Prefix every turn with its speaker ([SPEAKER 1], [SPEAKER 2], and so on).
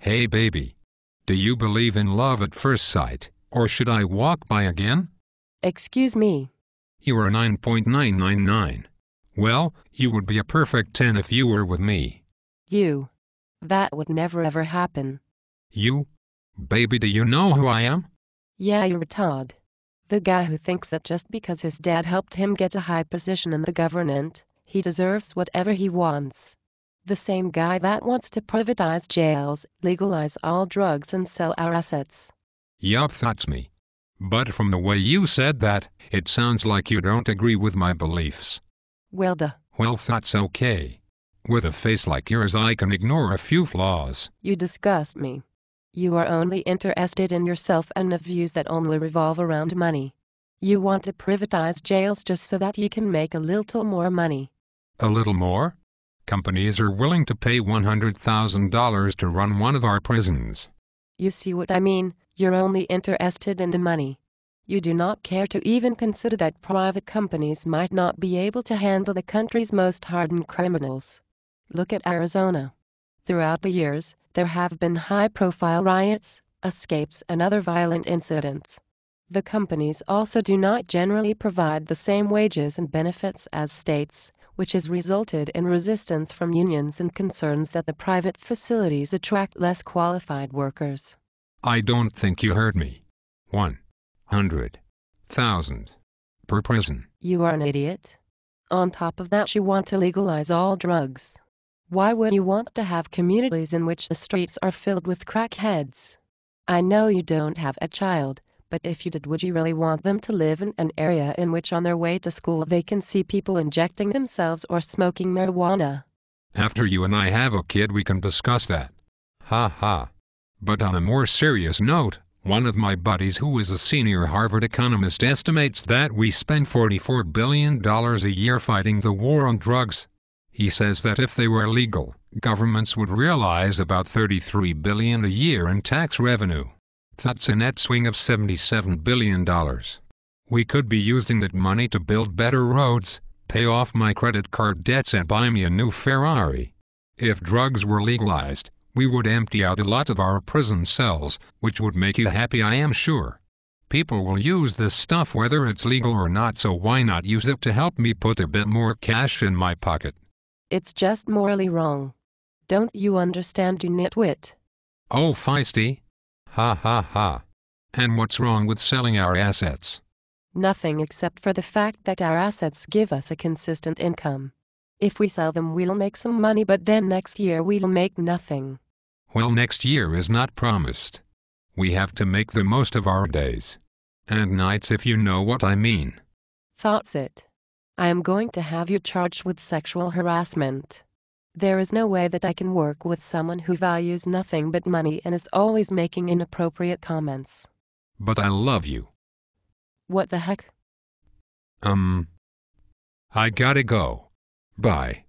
[SPEAKER 1] Hey baby. Do you believe in love at first sight, or should I walk by again?
[SPEAKER 2] Excuse me.
[SPEAKER 1] You are 9.999. Well, you would be a perfect 10 if you were with me.
[SPEAKER 2] You. That would never ever happen.
[SPEAKER 1] You? Baby, do you know who I am?
[SPEAKER 2] Yeah, you're Todd. The guy who thinks that just because his dad helped him get a high position in the government, he deserves whatever he wants. The same guy that wants to privatize jails, legalize all drugs and sell our assets.
[SPEAKER 1] Yup, that's me. But from the way you said that, it sounds like you don't agree with my beliefs.
[SPEAKER 2] Well duh.
[SPEAKER 1] Well, that's okay. With a face like yours I can ignore a few flaws.
[SPEAKER 2] You disgust me. You are only interested in yourself and the views that only revolve around money. You want to privatize jails just so that you can make a little more money.
[SPEAKER 1] A little more? Companies are willing to pay $100,000 to run one of our prisons.
[SPEAKER 2] You see what I mean? You're only interested in the money. You do not care to even consider that private companies might not be able to handle the country's most hardened criminals. Look at Arizona. Throughout the years, there have been high-profile riots, escapes and other violent incidents. The companies also do not generally provide the same wages and benefits as states, which has resulted in resistance from unions and concerns that the private facilities attract less qualified workers.
[SPEAKER 1] I don't think you heard me. 100,000 per prison.
[SPEAKER 2] You are an idiot. On top of that, you want to legalize all drugs. Why would you want to have communities in which the streets are filled with crackheads? I know you don't have a child, but if you did, would you really want them to live in an area in which on their way to school they can see people injecting themselves or smoking marijuana?
[SPEAKER 1] After you and I have a kid we can discuss that. Ha ha. But on a more serious note, one of my buddies who is a senior Harvard economist estimates that we spend $44 billion a year fighting the war on drugs. He says that if they were legal, governments would realize about $33 billion a year in tax revenue. That's a net swing of $77 billion. We could be using that money to build better roads, pay off my credit card debts and buy me a new Ferrari. If drugs were legalized, we would empty out a lot of our prison cells, which would make you happy, I am sure. People will use this stuff whether it's legal or not, so why not use it to help me put a bit more cash in my pocket?
[SPEAKER 2] It's just morally wrong. Don't you understand, you nitwit?
[SPEAKER 1] Oh, feisty? Ha ha ha. And what's wrong with selling our assets?
[SPEAKER 2] Nothing except for the fact that our assets give us a consistent income. If we sell them we'll make some money, but then next year we'll make nothing.
[SPEAKER 1] Well, next year is not promised. We have to make the most of our days. And nights, if you know what I mean.
[SPEAKER 2] That's it. I am going to have you charged with sexual harassment. There is no way that I can work with someone who values nothing but money and is always making inappropriate comments.
[SPEAKER 1] But I love you.
[SPEAKER 2] What the heck?
[SPEAKER 1] I gotta go. Bye.